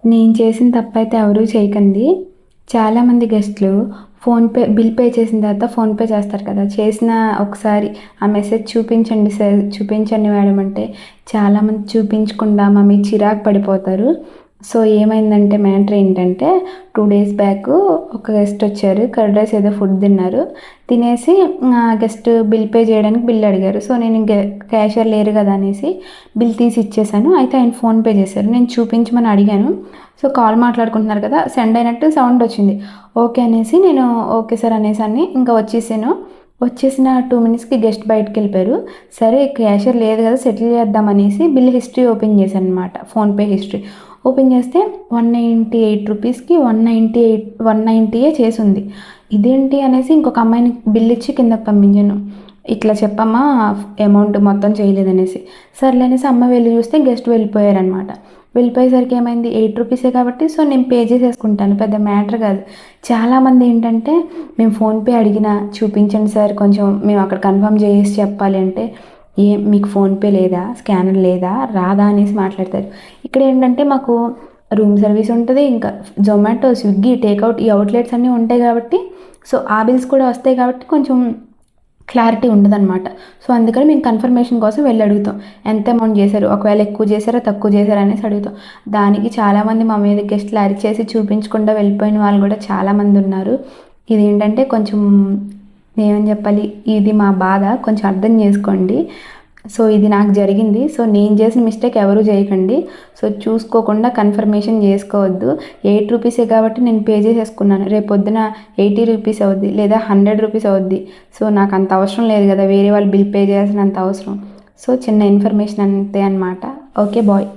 నేను చేసిన తప్పైతే ఎవరూ చేయకండి. చాలామంది గెస్టులు ఫోన్‌పే బిల్ పే చేసిన తర్వాత ఫోన్‌పే చేస్తారు కదా! చేసిన ఒకసారి ఆ మెసేజ్ చూపించండి సార్, చూపించండి మేడం అంటే చాలామంది చూపించకుండా మా మీద చిరాకు పడిపోతారు. సో, ఏమైందంటే మ్యాటర్ ఏంటంటే 2 డేస్ బ్యాకు ఒక గెస్ట్ వచ్చారు. కర్డ్ రైస్ ఏదో ఫుడ్ తిన్నారు. తినేసి గెస్ట్ బిల్ పే చేయడానికి బిల్ అడిగారు. సో, నేను క్యాషియర్ లేరు కదా అనేసి బిల్ తీసి ఇచ్చేసాను. అయితే ఆయన ఫోన్‌పే చేశారు. నేను చూపించమని అడిగాను. సో, కాల్ మాట్లాడుకుంటున్నారు కదా! సెండ్ అయినట్టు సౌండ్ వచ్చింది. ఓకే అనేసి నేను ఓకే సార్ అనేసాన్ని. ఇంకా వచ్చేసాను. వచ్చేసిన 2 మినిట్స్‌కి గెస్ట్ బయటికెళ్ళిపోయారు. సరే క్యాషియర్ లేదు కదా! సెటిల్ చేద్దాం అనేసి బిల్ హిస్టరీ ఓపెన్ చేశాననమాట. PhonePe history. ఓపెన్ చేస్తే రూ. 198కి 190యే చేసుంది. ఇదేంటి అనేసి ఇంకొక అమ్మాయిని బిల్ ఇచ్చి కిందకి పంపించాను. ఇట్లా చెప్పమ్మా అమౌంట్ మొత్తం చేయలేదనేసి. సర్లే అనేసి అమ్మాయి వెళ్లి చూస్తే గెస్ట్ వెళ్ళిపోయారనమాట. వెళ్ళిపోయేసరికి ఏమైంది రూ. 8 కాబట్టి సో, నేను పే చేసేసుకుంటాను. పెద్ద మ్యాటర్ కాదు. చాలామంది ఏంటంటే మేము ఫోన్‌పే అడిగినా చూపించండి సార్ కొంచెం మేము అక్కడ కన్ఫర్మ్ చేసి చెప్పాలి అంటే మీకు ఫోన్‌పే లేదా? స్కానర్ లేదా? రాదా? అనేసి మాట్లాడతారు. ఇక్కడ ఏంటంటే మాకు రూమ్ సర్వీస్ ఉంటది. ఇంకా జొమాటో, స్విగ్గీ, టేకౌట్ ఈ అవుట్లెట్స్ అన్నీ ఉంటాయి కాబట్టి సో, ఆ బిల్స్ కూడా వస్తాయి కాబట్టి కొంచెం క్లారిటీ ఉండదనమాట. సో, అందుకని మేము కన్ఫర్మేషన్ కోసం వెళ్లి అడుగుతాం. ఎంత అమౌంట్ చేశారు? ఒకవేళ ఎక్కువ చేశారా? తక్కువ చేశారా? అనేసి అడుగుతాం. దానికి చాలామంది మా మీద గెస్టులు అరిచేసి చూపించకుండా వెళ్ళిపోయిన వాళ్ళు కూడా చాలామంది ఉన్నారు. ఇదేంటంటే కొంచెం ఏమని చెప్పాలి? ఇది మా బాధ. కొంచెం అర్థం చేసుకోండి. సో, ఇది నాకు జరిగింది. సో, నేను చేసిన మిస్టేక్ ఎవరు చేయకండి. సో, చూసుకోకుండా కన్ఫర్మేషన్ చేసుకోవద్దు. రూ. 8 కాబట్టి నేను పే చేసేసుకున్నాను. రేపొద్దున రూ. 80 అవుద్ది లేదా రూ. 100 అవుద్ది. సో, నాకు అంత అవసరం లేదు కదా! వేరే వాళ్ళు బిల్ పే చేయాల్సినంత అవసరం. సో, చిన్న ఇన్ఫర్మేషన్ అంతే అనమాట. ఓకే. బాయ్.